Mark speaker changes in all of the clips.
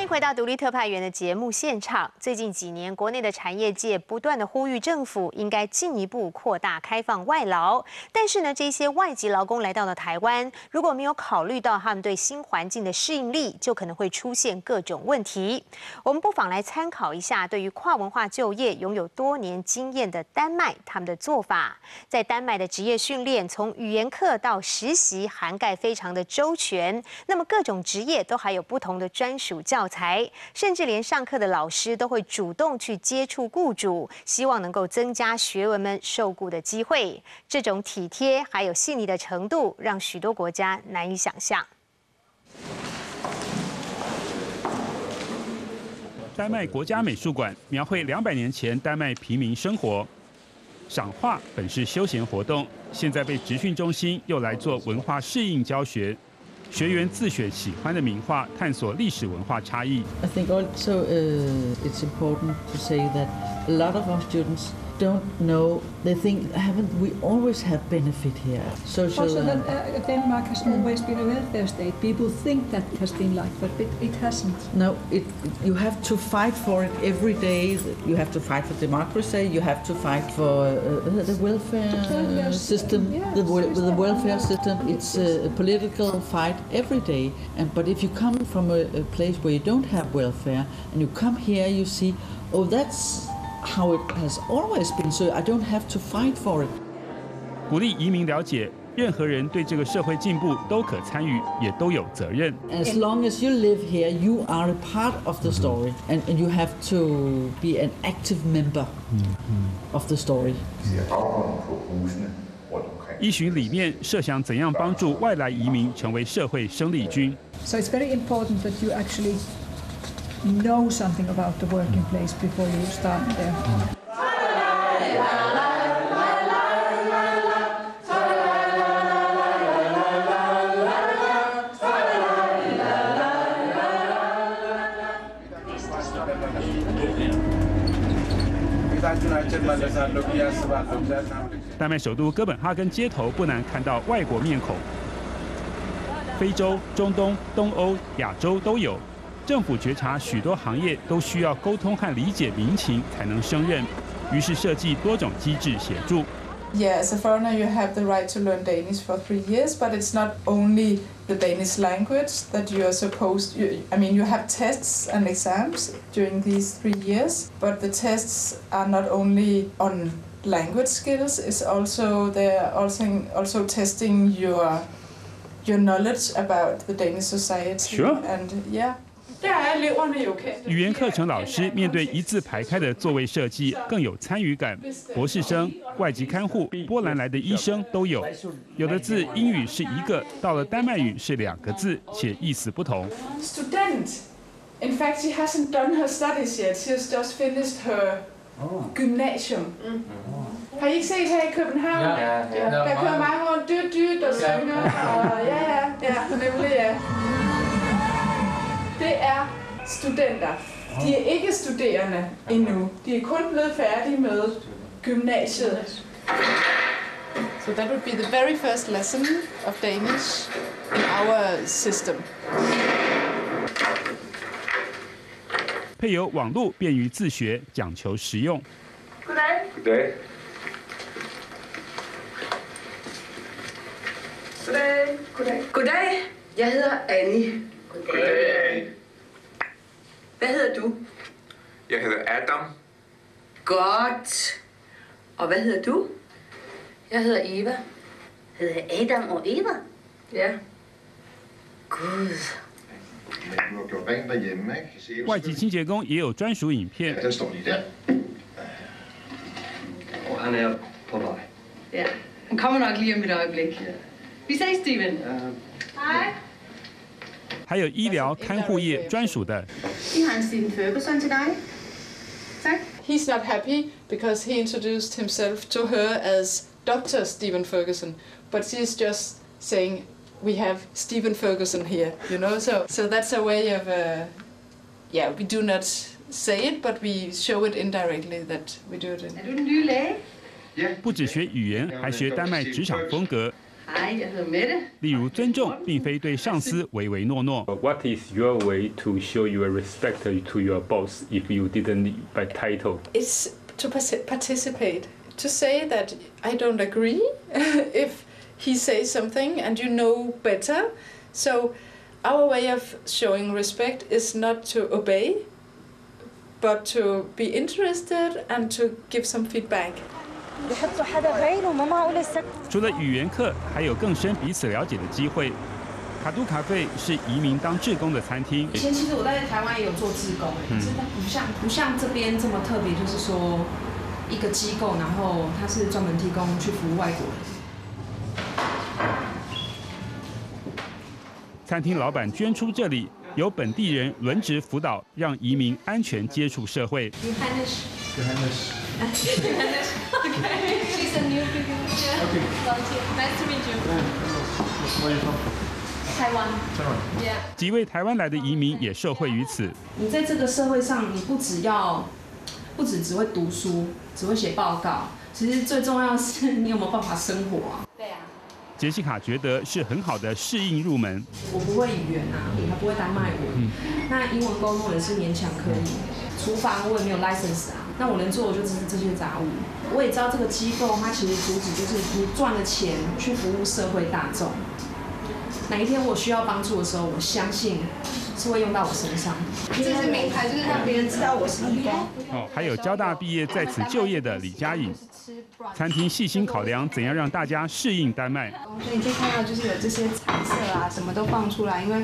Speaker 1: 迎回到独立特派员的节目现场。最近几年，国内的产业界不断的呼吁政府应该进一步扩大开放外劳。但是呢，这些外籍劳工来到了台湾，如果没有考虑到他们对新环境的适应力，就可能会出现各种问题。我们不妨来参考一下对于跨文化就业拥有多年经验的丹麦他们的做法。在丹麦的职业训练，从语言课到实习，涵盖非常的周全。那么各种职业都还有不同的专属教材，甚至连上课的老师都会主动去接触雇主，希望能够增加学员们受雇的机会。这种体贴还有细腻的程度，让许多国家难以想象。
Speaker 2: 丹麦国家美术馆描绘200年前丹麦平民生活。赏画本是休闲活动，现在被职训中心用来做文化适应教学。学员自选喜欢的名画，探索历史文化差异。
Speaker 3: I think also it's important to say that a lot of our students don't know. They think, haven't we always have benefit here? Social.
Speaker 4: Also, that Denmark has always been a welfare state. People think that it has been like, but it hasn't.
Speaker 3: No, you have to fight for it every day. You have to fight for democracy. You have to fight for the welfare system. The welfare system, it's a political fight every day. But if you come from a place where you don't have welfare and you come here, you see, oh, that's how it has always been, so I don't have to fight for it.
Speaker 2: 鼓励移民了解，任何人对这个社会进步都可参与，也都有责任。
Speaker 3: As long as you live here, you are a part of the story, and you have to be an active member of the story.
Speaker 2: 依循理念，设想怎样帮助外来移民成为社会生力军。
Speaker 4: So it's very important that you actually know something about the working place before you start there.
Speaker 2: 丹麦首都哥本哈根街头不难看到外国面孔，非洲、中东、东欧、亚洲都有。 政府觉察许多行业都需要沟通和理解民情才能胜任，于是设计多种机制协助。
Speaker 5: Yeah, as a foreigner, you have the right to learn Danish for 3 years, but it's not only the Danish language that you are supposed. I mean, you have tests and exams during these 3 years, but the tests are not only on language skills. It's also they're also testing your knowledge about the Danish society.
Speaker 2: Sure.
Speaker 5: And yeah.
Speaker 2: 语言课程老师面对一字排开的座位设计更有参与感，博士生、外籍看护、波兰来的医生都有。有的字英语是一个，到了丹麦语是2个字，且意思不同。
Speaker 5: Student. In fact, she hasn't done her studies yet. She has just finished her gymnasium. Har I ikke set her i København? Ja. Der kører mange rundt dyrt og synger. Ja, nemlig ja. Det er studenter. De er ikke studerende endnu. De er kun blevet færdige med gymnasiet. So that would be the very first lesson of Danish in our system.
Speaker 2: 配有网络便于自学，讲求实用。
Speaker 5: Goddag.
Speaker 6: Goddag.
Speaker 5: Goddag. Goddag. Goddag. Jeg hedder Annie.
Speaker 6: Goddag.
Speaker 5: Hvad hedder du?
Speaker 6: Jeg hedder Adam.
Speaker 5: Godt. Og hvad hedder du? Jeg hedder Eva.
Speaker 7: Hedder Adam og Eva?
Speaker 5: Ja.
Speaker 7: Gud.
Speaker 6: Du har gjort rent derhjemme, ikke?
Speaker 2: 外籍清洁工也有专属影片。
Speaker 6: Den står lige der.
Speaker 8: Og han er på vej.
Speaker 7: Ja, han kommer nok lige om et øjeblik. Vi ses, Steven. Hej.
Speaker 2: 还有医疗看护业专属的。
Speaker 7: Vi har en Steven Ferguson til dig. Tak.
Speaker 5: He's not happy because he introduced himself to her as Dr. Stephen Ferguson, but she's just saying we have Stephen Ferguson here, you know. So that's a way of, we do not say it, but we show it indirectly that we do it.
Speaker 7: Er du den nye læge?
Speaker 2: 不只学语言，还学丹麦职场风格。例如尊重，并非对上司唯唯诺诺。
Speaker 9: What is your way to show your respect to your boss if you didn't by title?
Speaker 5: It's to participate, to say that I don't agree if he says something and you know better. So our way of showing respect is not to obey, but to be interested and to give some feedback.
Speaker 2: 除了语言课，还有更深彼此了解的机会。卡都咖啡是移民当志工的餐厅。
Speaker 10: 以前其实我在台湾也有做志工，可是它不像这边这么特别，就是说一个机构，然后它是专门提供去服务外国人。
Speaker 2: 餐厅老板捐出这里，由本地人轮值辅导，让移民安全接触社会。
Speaker 10: She's a new people. Okay. Nice to meet you.
Speaker 6: Where are you from?
Speaker 10: Taiwan. Yeah.
Speaker 2: 几位台湾来的移民也受惠于此。
Speaker 10: 你在这个社会上，你不只会读书，只会写报告，其实最重要的是你有没有办法生活啊？对啊。
Speaker 2: 杰西卡觉得是很好的适应入门。
Speaker 10: 我不会语言啊，还不会丹麦文，那英文沟通也是勉强可以。厨房我也没有 license 啊。那我能做的就只是这些杂物。我也知道这个机构它其实主旨就是你赚了钱去服务社会大众。哪一天我需要帮助的时候，我相信是会用到我身上。这是名牌，就是让别人知道我是移工。
Speaker 2: 还有交大毕业在此就业的李佳颖。餐厅细心考量怎样让大家适应丹麦。
Speaker 10: 所以你可以看到，就是有这些彩色啊，什么都放出来，因为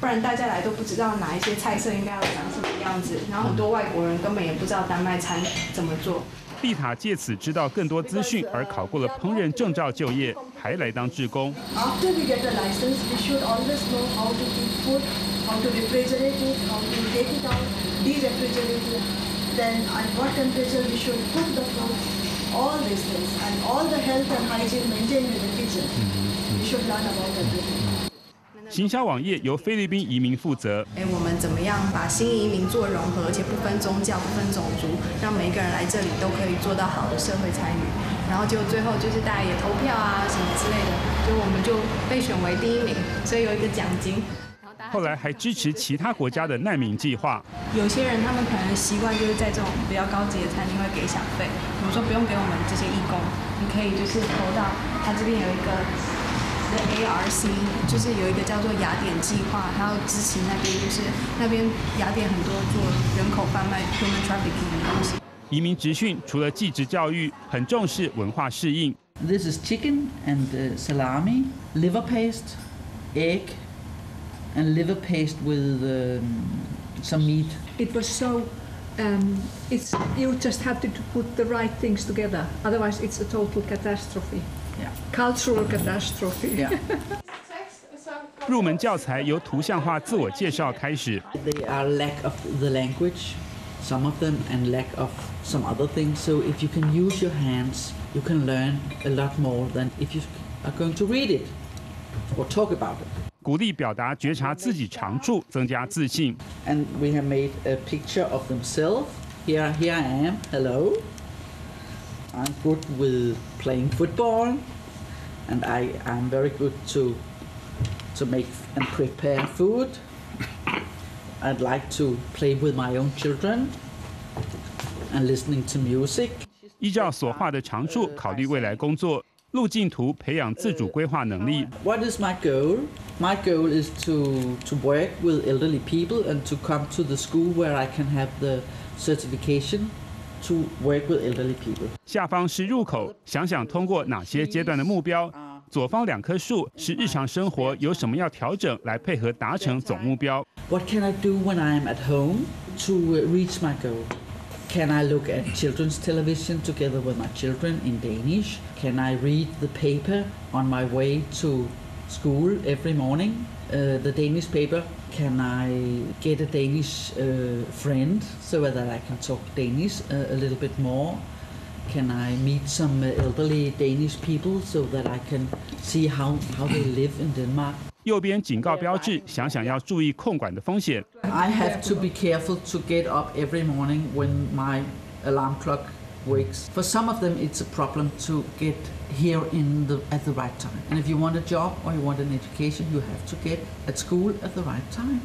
Speaker 10: 不然大家来都不知道哪一些菜色应该要长什么样子，然后很多外国人根本也不知道丹麦餐怎么做。
Speaker 2: 丽塔借此知道更多资讯，而考过了烹饪证照就业，还来当志工。
Speaker 4: After we get the license, we should always know how to keep food, how to refrigerate it, how to take it out, de-refrigerate it, then at what temperature we should cook the food, all these things, and all the health and hygiene maintained in the kitchen. We should learn about everything.
Speaker 2: 行销网页由菲律宾移民负责。
Speaker 10: 我们怎么样把新移民做融合，而且不分宗教、不分种族，让每一个人来这里都可以做到好的社会参与。然后就最后就是大家也投票啊什么之类的，就我们就被选为第1名，所以有一个奖金。
Speaker 2: 后来还支持其他国家的难民计划。
Speaker 10: 有些人他们可能习惯就是在这种比较高级的餐厅会给小费，我们说不用给我们这些义工，你可以就是投到他这边有一个。ARC 就是有一个叫做雅典计划，它要支持那边，就是那边雅典很多做人口贩卖 human trafficking 的东西。
Speaker 2: 移民职训除了技职教育，很重视文化适应。
Speaker 3: This is chicken and salami, liver paste, egg, and liver paste with some meat.
Speaker 4: It was so. It's you just have to put the right things together. Otherwise, it's a total catastrophe.
Speaker 3: Yeah.
Speaker 4: Cultural catastrophe.
Speaker 3: Yeah.
Speaker 2: 入门教材由图像化自我介绍开始。
Speaker 3: They are lack of the language, some of them, and lack of some other things. So if you can use your hands, you can learn a lot more than if you are going to read it or talk about it.
Speaker 2: 鼓励表达，觉察自己长处，增加自信。
Speaker 3: And we have made a picture of themselves. Here I am. Hello. I'm good with playing football, and I'm very good to make and prepare food. I'd like to play with my own children and listening to music.
Speaker 2: 依照所画的长处，考虑未来工作路径图，培养自主规划能力。
Speaker 3: What is my goal? My goal is to work with elderly people and to come to the school where I can have the certification to work with elderly people.
Speaker 2: 下方是入口，想想通过哪些阶段的目标。左方2棵树是日常生活有什么要调整来配合达成总目标。
Speaker 3: What can I do when I'm at home to reach my goal? Can I look at children's television together with my children in Danish? Can I read the paper on my way to school every morning? The Danish paper. Can I get a Danish friend so that I can talk Danish a little bit more? Can I meet some elderly Danish people so that I can see how they live in Denmark?
Speaker 2: 右边警告标志，想想要注意控管的风险。
Speaker 3: I have to be careful to get up every morning when my alarm clock works. For some of them, it's a problem to get here at the right time. And if you want a job or you want an education, you have to get at school at the right time.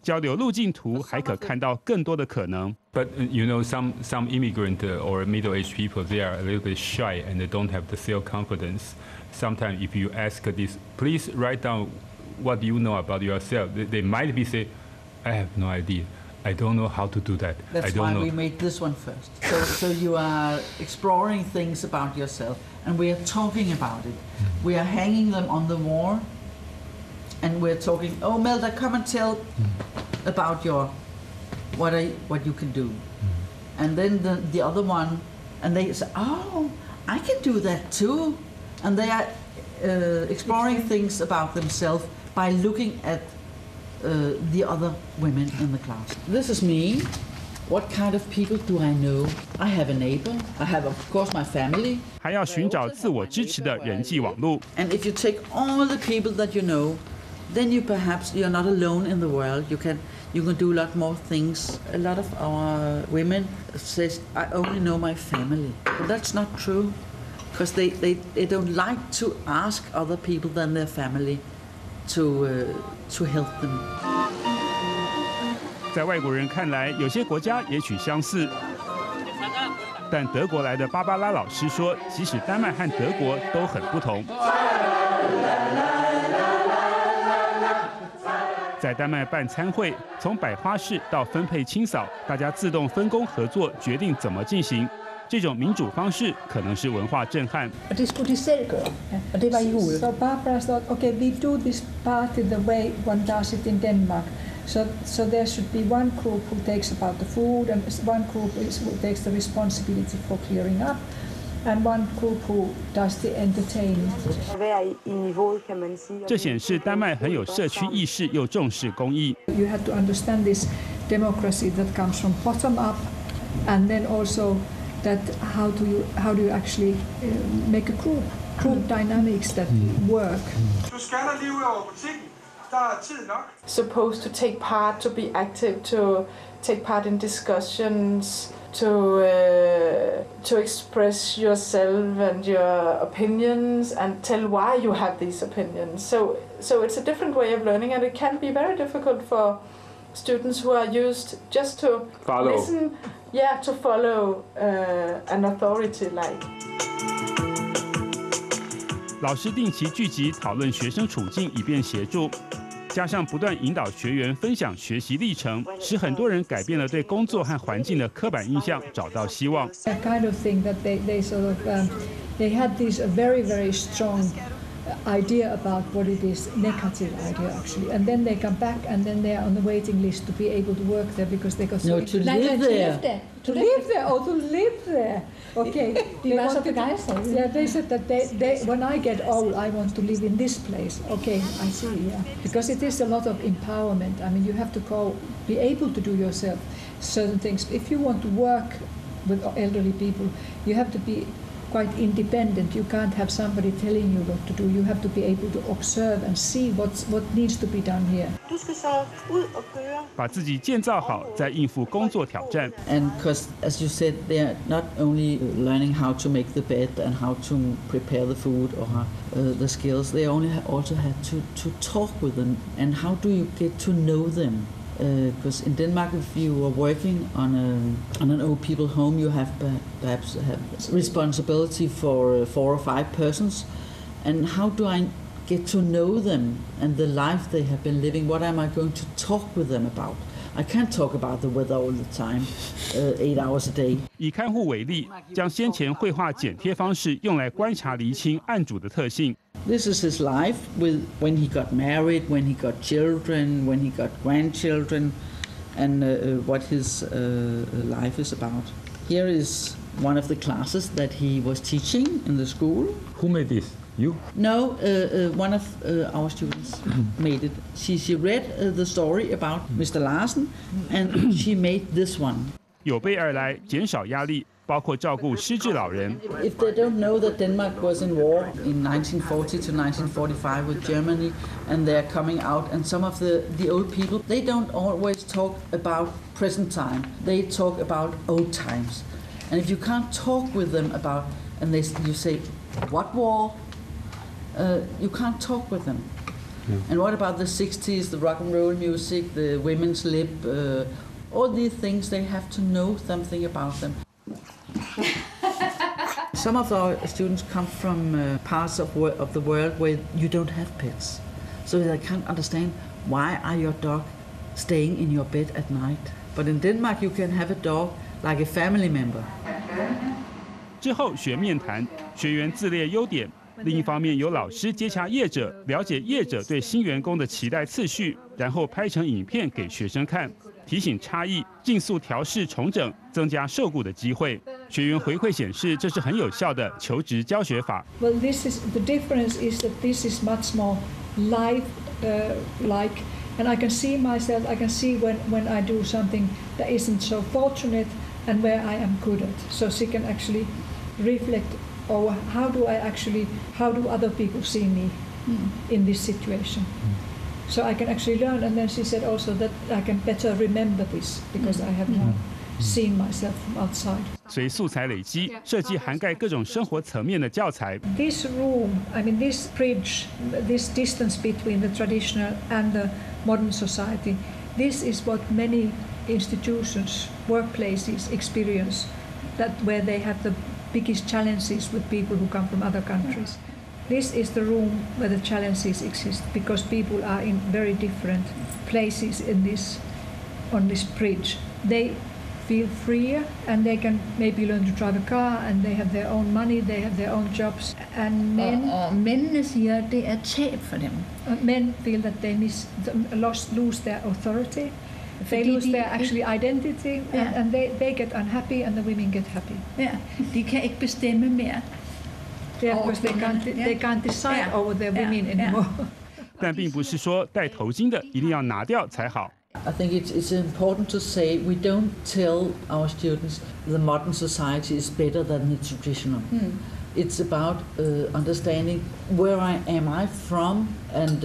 Speaker 2: 交流路径图还可看到更多的可能。
Speaker 9: But you know, some immigrant or middle-aged people, they are a little bit shy and they don't have the self-confidence. Sometimes if you ask this, please write down what you know about yourself, they might be say, I have no idea. I don't know how to do that.
Speaker 3: That's why we made this one first. So you are exploring things about yourself, and we are talking about it. We are hanging them on the wall, and we're talking. Oh, Melda, come and tell about what you can do. And then the other one, and they say, oh, I can do that too. And they are exploring things about themselves by looking at the other women in the class. This is me. What kind of people do I know? I have a neighbor. I have, of course, my family.
Speaker 2: 还要寻找自我支持的人际网络。
Speaker 3: And if you take all the people that you know, then you're not alone in the world. You can do a lot more things. A lot of our women says, I only know my family. But that's not true, because they don't like to ask other people than their family to help them.
Speaker 2: 在外国人看来，有些国家也许相似，但德国来的芭芭拉老师说，即使丹麦和德国都很不同。在丹麦办餐会，从摆花式到分配清扫，大家自动分工合作，决定怎么进行。这种民主方式可能是文化震撼。
Speaker 11: So Barbara thought, okay, we do this party the way one does it in Denmark. So there should be one group who takes about the food, and one group who takes the responsibility for clearing up, and one group who does the entertainment.
Speaker 2: 这显示丹麦很有社区意识，又重视公益。
Speaker 11: You have to understand this democracy that comes from bottom up, and then also that how do you actually make a group dynamics that work.
Speaker 5: Supposed to take part, to be active, to take part in discussions, to express yourself and your opinions and tell why you have these opinions. So it's a different way of learning, and it can be very difficult for students who are used just to listen, to follow an authority like.
Speaker 2: 老师定期聚集讨论学生处境，以便协助。加上不断引导学员分享学习历程，使很多人改变了对工作和环境的刻板印象，找到希望。
Speaker 11: That kind of thing that they sort of they had this very, very strong idea about what it is, negative idea actually, and then they come back and then they are on the waiting list to be able to work there because they got
Speaker 3: to live there.
Speaker 11: To live there. Okay. Yeah, they said that they when I get old, I want to live in this place. Okay, I see. Yeah, because it is a lot of empowerment. I mean, you have to be able to do yourself certain things. If you want to work with elderly people, you have to be quite independent. You can't have somebody telling you what to do. You have to be able to observe and see what needs to be done here.
Speaker 2: 把自己建造好，再应付工作挑战。
Speaker 3: And because, as you said, they are not only learning how to make the bed and how to prepare the food or the skills, they also have to talk with them. And how do you get to know them? Because in Denmark, if you are working on an old people home, you have perhaps have responsibility for 4 or 5 persons. And how do I get to know them and the life they have been living? What am I going to talk with them about? I can't talk about the weather all the time, 8 hours a day.
Speaker 2: 以看护为例，将先前绘画剪贴方式用来观察厘清案主的特性。
Speaker 3: This is his life when he got married, when he got children, when he got grandchildren, and what his life is about. Here is one of the classes that he was teaching in the school.
Speaker 9: Who made this? You?
Speaker 3: No, one of our students made it. She read the story about Mr. Larsen, and she made this one.
Speaker 2: 有备而来，减少压力，包括照顾失智老人。
Speaker 3: If they don't know that Denmark was in war in 1940 to 1945 with Germany, and they're coming out, and some of the old people, they don't always talk about present time. They talk about old times. And if you can't talk with them about, and you say, what war? You can't talk with them. And what about the 60s, the rock and roll music, the women's lib, all these things, they have to know something about them. Some of our students come from parts of the world where you don't have pets. So they can't understand, why are your dog staying in your bed at night? But in Denmark, you can have a dog like a family member.
Speaker 2: 之后学面谈，学员自列优点。另一方面，有老师接洽业者，了解业者对新员工的期待次序，然后拍成影片给学生看，提醒差异，尽速调试重整，增加受雇的机会。学员回馈显示，这是很有效的求职教学法。
Speaker 11: Well, this is the difference is that this is much more live like, and I can see myself. I can see when I do something that isn't so fortunate and where I am good at. So she can actually reflect. Or how do other people see me in this situation? So I can actually learn, and then she said also that I can better remember this because I have now seen myself from outside.
Speaker 2: 随素材累积，设计涵盖各种生活层面的教材。
Speaker 11: This room, I mean this bridge, this distance between the traditional and the modern society, this is what many institutions, workplaces experience, that where they have the biggest challenges with people who come from other countries. This is the room where the challenges exist because people are in very different places on this bridge. They feel freer and they can maybe learn to drive a car and they have their own money, they have their own jobs. And
Speaker 12: mændene siger, det er tab for dem.
Speaker 11: Men feel that they lose their authority. They lose their actually identity, and they get unhappy, and the women get happy.
Speaker 12: Ja, de kan ikke bestemme mere.
Speaker 11: Yeah, because they can't decide over their women anymore.
Speaker 2: 但并不是说戴头巾的一定要拿掉才好。
Speaker 3: I think it's important to say we don't tell our students the modern society is better than the traditional. It's about understanding where am I from and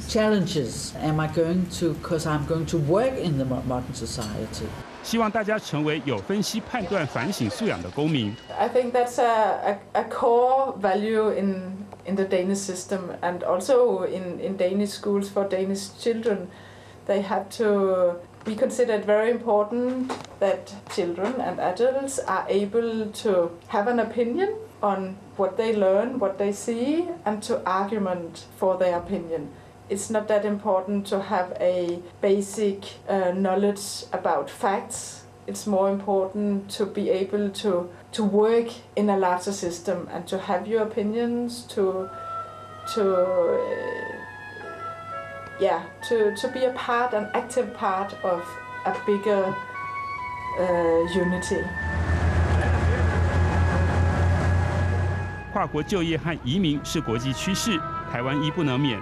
Speaker 3: challenges am I going to, because I'm going to work in the modern society.
Speaker 2: 希望大家成为有分析、判断、反省素养的公民。
Speaker 5: I think that's a core value in the Danish system and also in Danish schools for Danish children. They have to be considered very important that children and adults are able to have an opinion on what they learn, what they see, and to argument for their opinion. It's not that important to have a basic knowledge about facts. It's more important to be able to work in a larger system and to have your opinions, to be a part, an active part of a bigger unity.
Speaker 2: 跨国就业和移民是国际趋势，台湾亦不能免。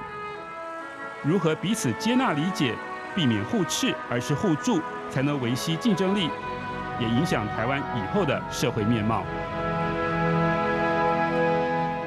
Speaker 2: 如何彼此接纳理解，避免互斥而是互助，才能维系竞争力，也影响台湾以后的社会面貌。